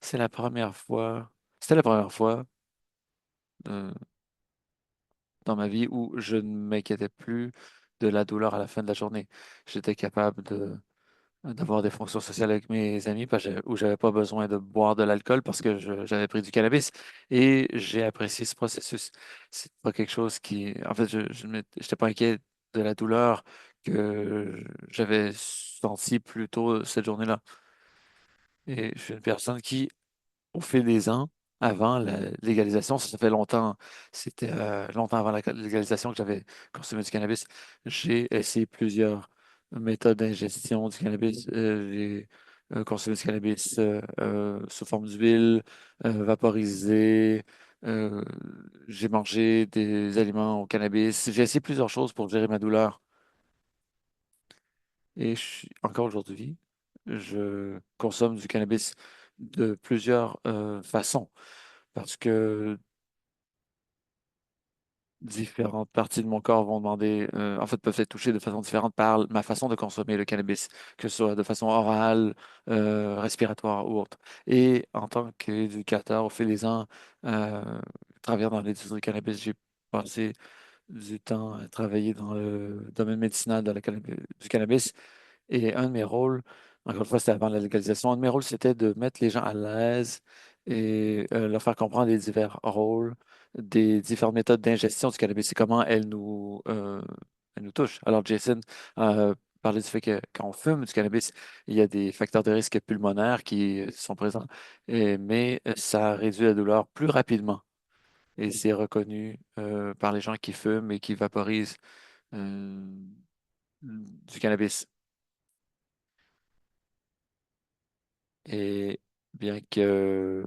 c'est la première fois, c'était la première fois euh, dans ma vie où je ne m'inquiétais plus de la douleur à la fin de la journée. J'étais capable d'avoir des fonctions sociales avec mes amis où j'avais pas besoin de boire de l'alcool parce que j'avais pris du cannabis et j'ai apprécié ce processus. C'est pas quelque chose en fait, j'étais pas inquiet de la douleur que j'avais senti plus tôt cette journée-là. Et je suis une personne qui, au fil des ans, avant la légalisation, ça fait longtemps, c'était longtemps avant la légalisation que j'avais consommé du cannabis. J'ai essayé plusieurs méthodes d'ingestion du cannabis. J'ai consommé du cannabis sous forme d'huile, vaporisé. euh, j'ai mangé des aliments au cannabis. J'ai essayé plusieurs choses pour gérer ma douleur. Et encore aujourd'hui, je consomme du cannabis de plusieurs façons parce que différentes parties de mon corps vont demander, en fait, peuvent être touchées de façon différente par ma façon de consommer le cannabis, que ce soit de façon orale, respiratoire ou autre. Et en tant qu'éducateur, au fil des ans, travaillant dans l'industrie du cannabis, j'ai passé du temps à travailler dans le domaine médicinal du cannabis. Et un de mes rôles, encore une fois, c'était avant la légalisation, un de mes rôles, c'était de mettre les gens à l'aise et leur faire comprendre les divers rôles, des différentes méthodes d'ingestion du cannabis et comment elles nous touchent. Alors, Jason parlait du fait que quand on fume du cannabis, il y a des facteurs de risque pulmonaires qui sont présents, mais ça réduit la douleur plus rapidement. Et c'est reconnu par les gens qui fument et qui vaporisent euh, du cannabis. Et bien que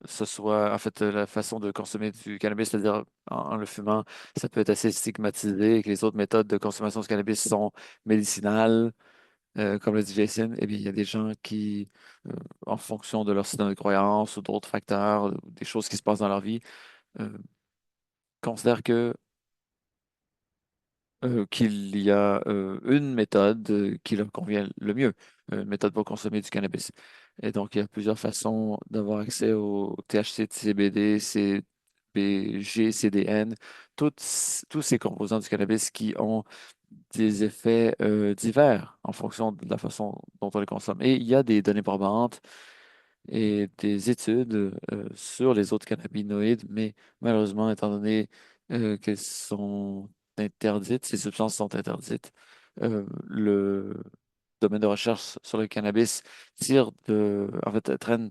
ce soit, en fait, la façon de consommer du cannabis, c'est-à-dire en le fumant, ça peut être assez stigmatisé et que les autres méthodes de consommation du cannabis sont médicinales, comme le dit Jason, eh bien, il y a des gens qui, euh, en fonction de leur système de croyance ou d'autres facteurs, des choses qui se passent dans leur vie, euh, considèrent qu'il y a une méthode qui leur convient le mieux, une méthode pour consommer du cannabis. Et donc, il y a plusieurs façons d'avoir accès au THC, CBD, CBG, CDN, tous ces composants du cannabis qui ont des effets divers en fonction de la façon dont on les consomme. Et il y a des données probantes et des études sur les autres cannabinoïdes, mais malheureusement, étant donné qu'elles sont interdites, ces substances sont interdites, le domaine de recherche sur le cannabis en fait, traîne,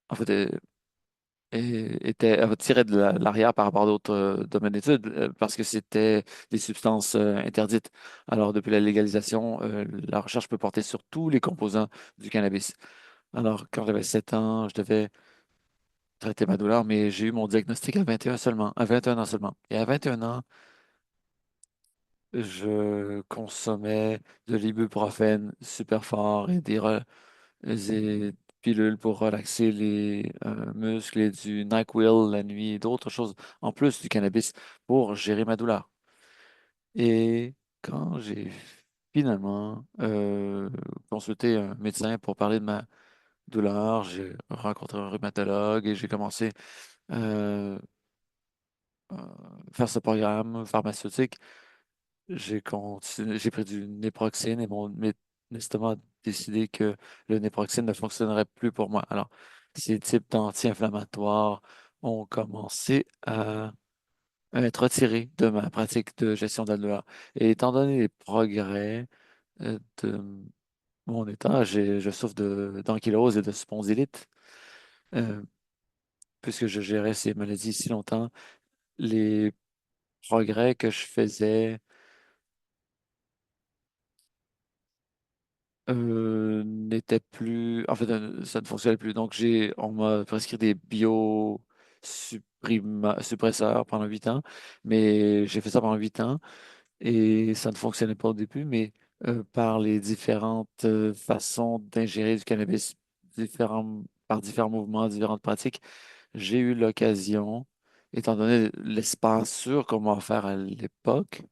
en fait, était, en fait, tirait de l'arrière par rapport à d'autres domaines d'études parce que c'était des substances interdites. Alors, depuis la légalisation, la recherche peut porter sur tous les composants du cannabis. Alors, quand j'avais 7 ans, je devais traiter ma douleur, mais j'ai eu mon diagnostic à 21 seulement, à 21 ans seulement. Et à 21 ans, je consommais de l'ibuprofène super fort des pilules pour relaxer les muscles et du NyQuil la nuit et d'autres choses, en plus du cannabis, pour gérer ma douleur. Et quand j'ai finalement consulté un médecin pour parler de ma douleur, j'ai rencontré un rhumatologue et j'ai commencé euh, euh, faire ce programme pharmaceutique, j'ai pris du néproxyne et mon estomac a décidé que le néproxyne ne fonctionnerait plus pour moi. Alors, ces types d'anti-inflammatoires ont commencé à être retirés de ma pratique de gestion de la douleur. Et étant donné les progrès de mon état, je souffre d'ankylose et de spondylite. Euh, puisque je gérais ces maladies si longtemps, les progrès que je faisais n'étaient plus, en fait, ça ne fonctionnait plus. Donc, on m'a prescrit des suppresseurs pendant 8 ans, mais j'ai fait ça pendant 8 ans et ça ne fonctionnait pas au début, mais par les différentes façons d'ingérer du cannabis, par différents mouvements, différentes pratiques, j'ai eu l'occasion, étant donné l'espace sûr qu'on m'a offert à l'époque,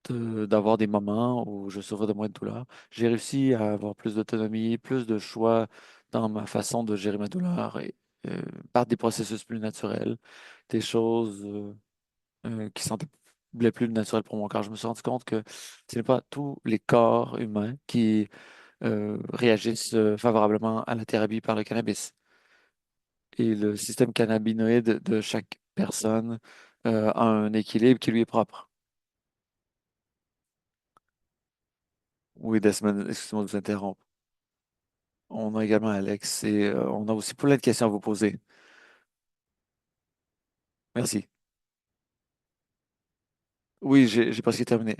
d'avoir des moments où je souffrais de moins de douleur. J'ai réussi à avoir plus d'autonomie, plus de choix dans ma façon de gérer ma douleur et euh, par des processus plus naturels, des choses qui semblaient plus naturelles pour mon corps. Je me suis rendu compte que ce n'est pas tous les corps humains qui réagissent favorablement à la thérapie par le cannabis. Et le système cannabinoïde de chaque personne a un équilibre qui lui est propre. Oui, Desmond, excusez-moi de vous interrompre. On a également Alex et on a aussi plein de questions à vous poser. Merci. Oui, j'ai presque terminé.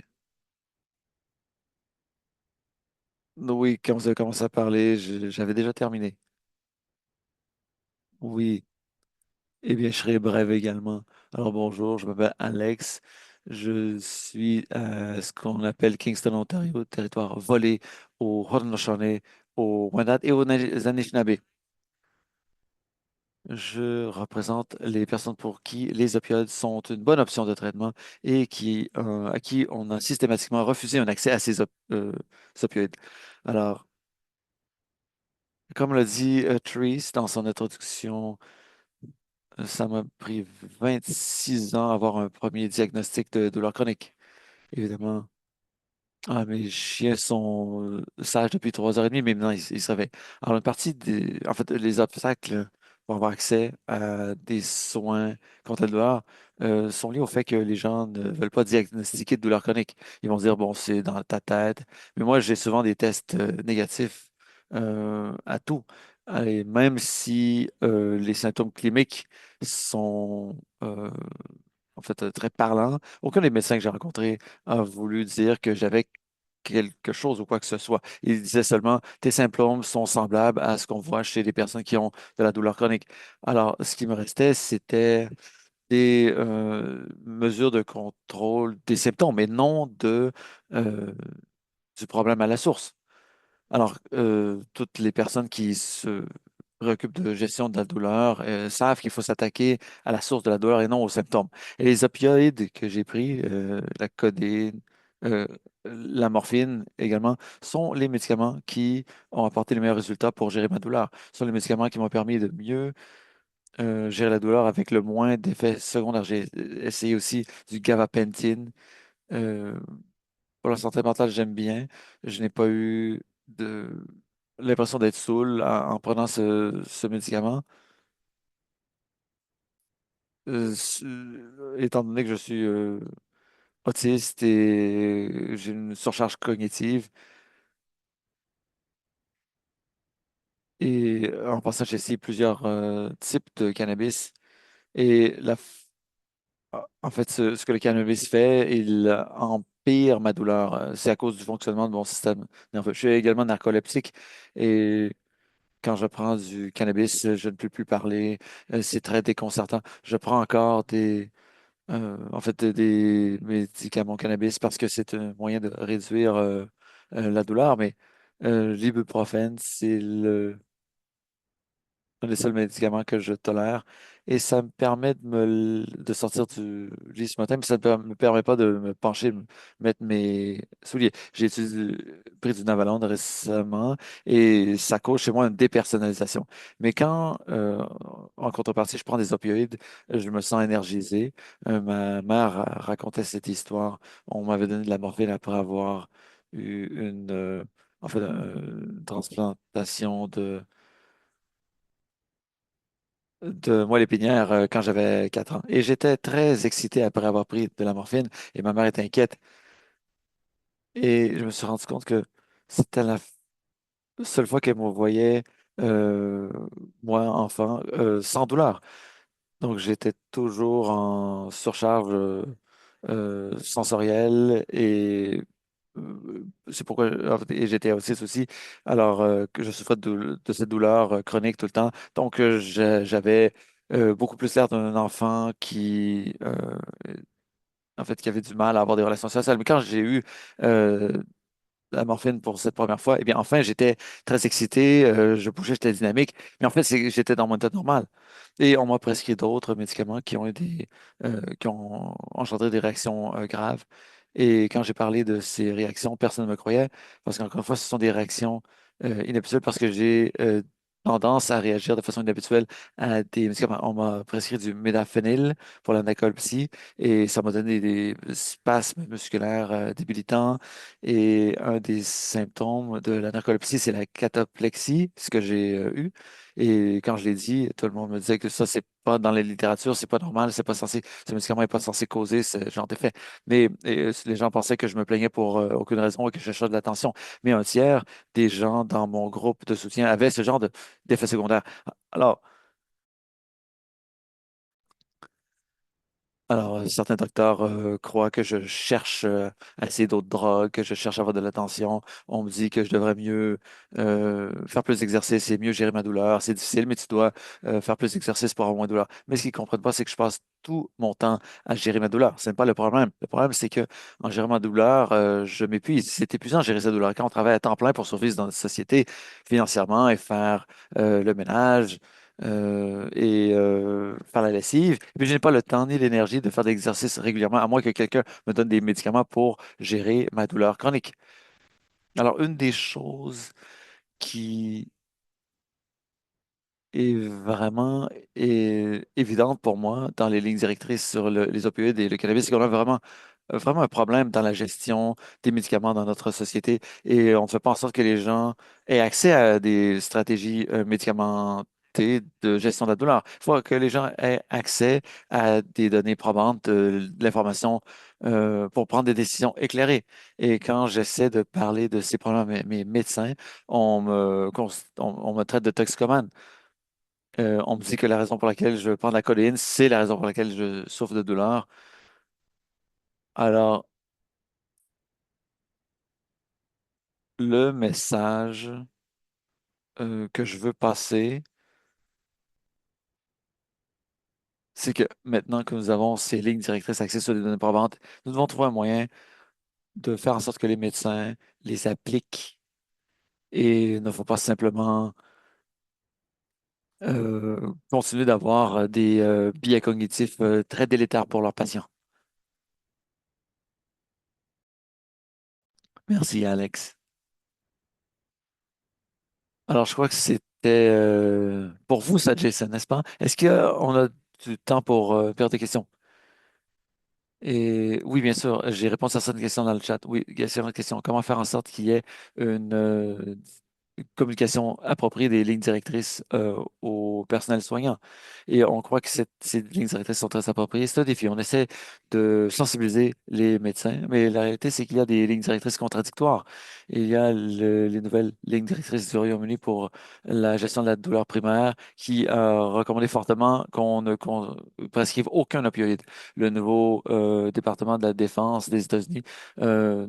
Oui, quand vous avez commencé à parler, j'avais déjà terminé. Oui, eh bien, je serai brève également. Alors bonjour, je m'appelle Alex. Je suis à ce qu'on appelle Kingston, Ontario, territoire volé au Haudenosaunee, au Wendat et aux Anishinaabe. Je représente les personnes pour qui les opioïdes sont une bonne option de traitement et à qui on a systématiquement refusé un accès à ces opioïdes. Alors, comme l'a dit Therese dans son introduction, ça m'a pris 26 ans à avoir un premier diagnostic de douleur chronique. Évidemment, mes chiens sont sages depuis 3 heures et demie, mais maintenant ils se réveillent. Alors, en fait, les obstacles pour avoir accès à des soins contre la douleur sont liés au fait que les gens ne veulent pas diagnostiquer de douleur chronique. Ils vont se dire, bon, c'est dans ta tête. Mais moi, j'ai souvent des tests négatifs à tout. Et même si les symptômes cliniques sont en fait très parlants, aucun des médecins que j'ai rencontrés a voulu dire que j'avais quelque chose ou quoi que ce soit. Il disait seulement, tes symptômes sont semblables à ce qu'on voit chez les personnes qui ont de la douleur chronique. Alors, ce qui me restait, c'était des mesures de contrôle des symptômes, mais non du problème à la source. Alors, toutes les personnes qui se préoccupent de gestion de la douleur savent qu'il faut s'attaquer à la source de la douleur et non aux symptômes. Et les opioïdes que j'ai pris, la codéine, euh, la morphine également, sont les médicaments qui ont apporté les meilleurs résultats pour gérer ma douleur. Ce sont les médicaments qui m'ont permis de mieux gérer la douleur avec le moins d'effets secondaires. J'ai essayé aussi du gabapentine. euh, pour la santé mentale, j'aime bien. Je n'ai pas eu l'impression d'être saoul en prenant ce médicament. Étant donné que je suis autiste et j'ai une surcharge cognitive, et en passant, j'ai essayé plusieurs types de cannabis. Et en fait, ce que le cannabis fait, il empire ma douleur. C'est à cause du fonctionnement de mon système nerveux. Je suis également narcoleptique et quand je prends du cannabis, je ne peux plus parler. C'est très déconcertant. Je prends encore en fait, des médicaments cannabis parce que c'est un moyen de réduire la douleur, mais l'ibuprofène, c'est un des seuls médicaments que je tolère. Et ça me permet de sortir du lit ce matin, mais ça ne me permet pas de me pencher, de mettre mes souliers. Pris du Navalone récemment et ça cause chez moi une dépersonnalisation. Mais quand, en contrepartie, je prends des opioïdes, je me sens énergisé. Ma mère racontait cette histoire. On m'avait donné de la morphine après avoir eu en fait, une transplantation de moelle épinière quand j'avais 4 ans. Et j'étais très excité après avoir pris de la morphine et ma mère était inquiète. Et je me suis rendu compte que c'était la seule fois qu'elle me voyait euh, moi, enfant, sans douleur. Donc, j'étais toujours en surcharge sensorielle et c'est pourquoi en fait, et j'étais autiste aussi. Alors que je souffrais de cette douleur chronique tout le temps. Donc, j'avais beaucoup plus l'air d'un enfant qui, en fait, qui avait du mal à avoir des relations sociales. Mais quand j'ai eu la morphine pour cette première fois, eh bien, enfin, j'étais très excité, je bougeais, j'étais dynamique, mais en fait, j'étais dans mon état normal. Et on m'a prescrit d'autres médicaments qui ont eu qui ont engendré des réactions graves. Et quand j'ai parlé de ces réactions, personne ne me croyait, parce qu'encore une fois, ce sont des réactions inhabituelles parce que j'ai tendance à réagir de façon inhabituelle à des médicaments. On m'a prescrit du médafénil pour la narcolepsie et ça m'a donné des spasmes musculaires débilitants. Et un des symptômes de la narcolepsie, c'est la cataplexie, ce que j'ai eu. Et quand je l'ai dit, tout le monde me disait que ça, c'est pas dans la littérature, c'est pas normal, c'est pas censé, ce médicament n'est pas censé causer ce genre d'effet. Mais les gens pensaient que je me plaignais pour aucune raison et que je cherchais de l'attention. Mais un tiers des gens dans mon groupe de soutien avaient ce genre d'effet secondaire. Alors, certains docteurs croient que je cherche à essayer d'autres drogues, que je cherche à avoir de l'attention. On me dit que je devrais mieux faire plus d'exercice et mieux gérer ma douleur. C'est difficile, mais tu dois faire plus d'exercice pour avoir moins de douleur. Mais ce qu'ils ne comprennent pas, c'est que je passe tout mon temps à gérer ma douleur. Ce n'est pas le problème. Le problème, c'est que en gérant ma douleur, je m'épuise. C'est épuisant de gérer sa douleur. Quand on travaille à temps plein pour survivre dans notre société financièrement et faire le ménage, faire la lessive. Et puis, je n'ai pas le temps ni l'énergie de faire de l'exercice régulièrement, à moins que quelqu'un me donne des médicaments pour gérer ma douleur chronique. Alors, une des choses qui est vraiment évidente pour moi dans les lignes directrices sur les opioïdes et le cannabis, c'est qu'on a vraiment un problème dans la gestion des médicaments dans notre société et on ne fait pas en sorte que les gens aient accès à des stratégies médicamentées de gestion de la douleur. Il faut que les gens aient accès à des données probantes, de l'information pour prendre des décisions éclairées. Et quand j'essaie de parler de ces problèmes à mes médecins, on me traite de toxicomane. On me dit que la raison pour laquelle je prends de la codéine, c'est la raison pour laquelle je souffre de douleur. Alors, le message que je veux passer, c'est que maintenant que nous avons ces lignes directrices axées sur les données probantes, nous devons trouver un moyen de faire en sorte que les médecins les appliquent et ne faut pas simplement continuer d'avoir des biais cognitifs très délétères pour leurs patients. Merci, Alex. Alors, je crois que c'était pour vous, ça, Jason, n'est-ce pas? Est-ce qu'on a du temps pour faire des questions? Et oui, bien sûr, j'ai répondu à certaines questions dans le chat. Oui, il y a certaines questions. Comment faire en sorte qu'il y ait une communication appropriée des lignes directrices au personnel soignant? Et on croit que ces lignes directrices sont très appropriées. C'est un défi. On essaie de sensibiliser les médecins, mais la réalité, c'est qu'il y a des lignes directrices contradictoires. Il y a les nouvelles lignes directrices du Royaume-Uni pour la gestion de la douleur primaire qui a recommandé fortement qu'on prescrive aucun opioïde. Le nouveau département de la défense des États-Unis euh,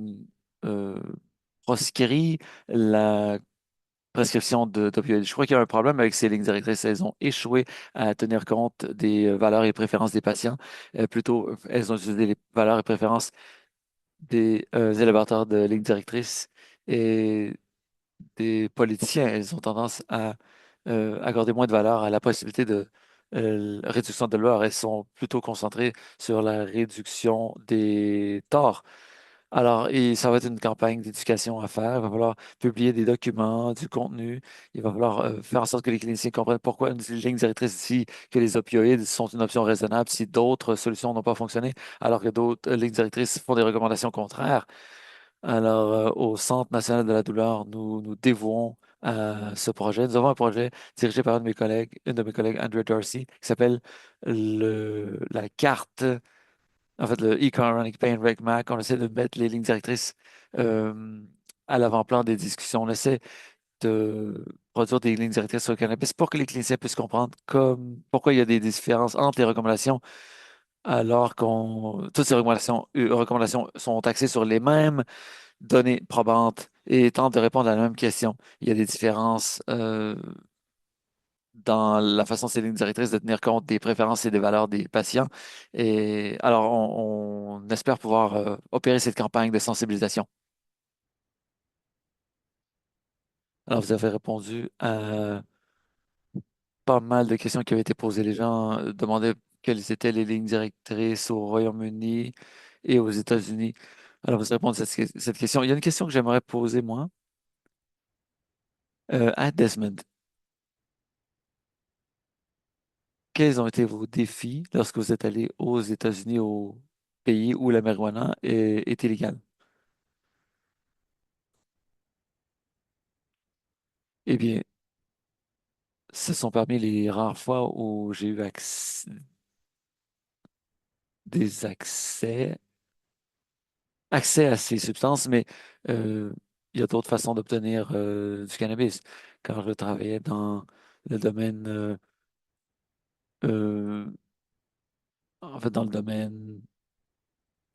euh, proscrit la prescription d'opioïdes. Je crois qu'il y a un problème avec ces lignes directrices. Elles ont échoué à tenir compte des valeurs et préférences des patients. Plutôt, elles ont utilisé les valeurs et préférences des élaborateurs de lignes directrices et des politiciens. Elles ont tendance à accorder moins de valeur à la possibilité de réduction de l'heure. Elles sont plutôt concentrées sur la réduction des torts. Alors, et ça va être une campagne d'éducation à faire. Il va falloir publier des documents, du contenu. Il va falloir faire en sorte que les cliniciens comprennent pourquoi une ligne directrice dit que les opioïdes sont une option raisonnable si d'autres solutions n'ont pas fonctionné, alors que d'autres lignes directrices font des recommandations contraires. Alors, au Centre national de la douleur, nous nous dévouons à ce projet. Nous avons un projet dirigé par une de mes collègues, Andrea Darcy, qui s'appelle la carte, en fait, le E-Chronic Pain Rec Mac. On essaie de mettre les lignes directrices euh, à l'avant-plan des discussions. On essaie de produire des lignes directrices sur le cannabis pour que les cliniciens puissent comprendre pourquoi il y a des différences entre les recommandations, alors qu'on toutes ces recommandations sont axées sur les mêmes données probantes et tentent de répondre à la même question. Il y a des différences dans la façon de ces lignes directrices de tenir compte des préférences et des valeurs des patients. Et alors, on espère pouvoir opérer cette campagne de sensibilisation. Alors, vous avez répondu à pas mal de questions qui avaient été posées. Les gens demandaient quelles étaient les lignes directrices au Royaume-Uni et aux États-Unis. Alors, vous répondez à cette question. Il y a une question que j'aimerais poser, moi, à Desmond. Quels ont été vos défis lorsque vous êtes allé aux États-Unis, au pays où la marijuana est illégale? Eh bien, ce sont parmi les rares fois où j'ai eu des accès à ces substances, mais euh, il y a d'autres façons d'obtenir du cannabis. Quand je travaillais dans le domaine, euh, en fait, dans le domaine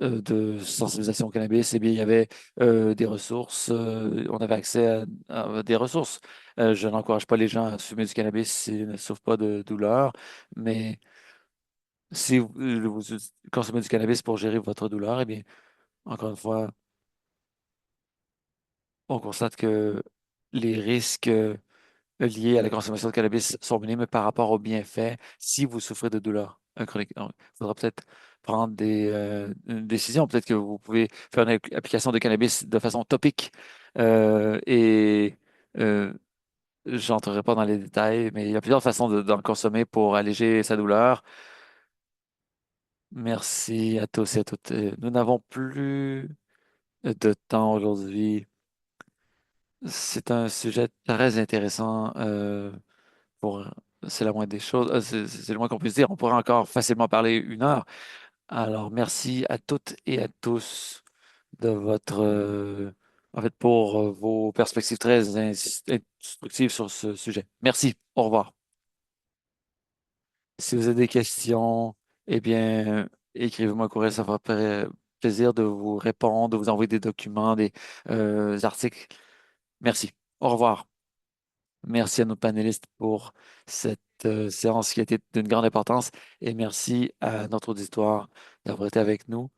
de sensibilisation au cannabis, eh bien, il y avait des ressources, on avait accès à des ressources. Je n'encourage pas les gens à fumer du cannabis s'ils ne souffrent pas de douleur, mais si vous consommez du cannabis pour gérer votre douleur, eh bien, encore une fois, on constate que les risques liés à la consommation de cannabis sont minimes par rapport aux bienfaits si vous souffrez de douleurs chroniques. Donc, il faudra peut-être prendre une décision. Peut-être que vous pouvez faire une application de cannabis de façon topique et j'entrerai pas dans les détails, mais il y a plusieurs façons d'en consommer pour alléger sa douleur. Merci à tous et à toutes. Nous n'avons plus de temps aujourd'hui. C'est un sujet très intéressant pour c'est la moindre des choses. C'est le moins qu'on puisse dire. On pourrait encore facilement parler 1 heure. Alors, merci à toutes et à tous de votre en fait pour vos perspectives très instructives sur ce sujet. Merci. Au revoir. Si vous avez des questions, eh bien, écrivez-moi un courriel, ça fera plaisir de vous répondre, de vous envoyer des documents, des articles. Merci. Au revoir. Merci à nos panélistes pour cette séance qui a été d'une grande importance et merci à notre auditoire d'avoir été avec nous.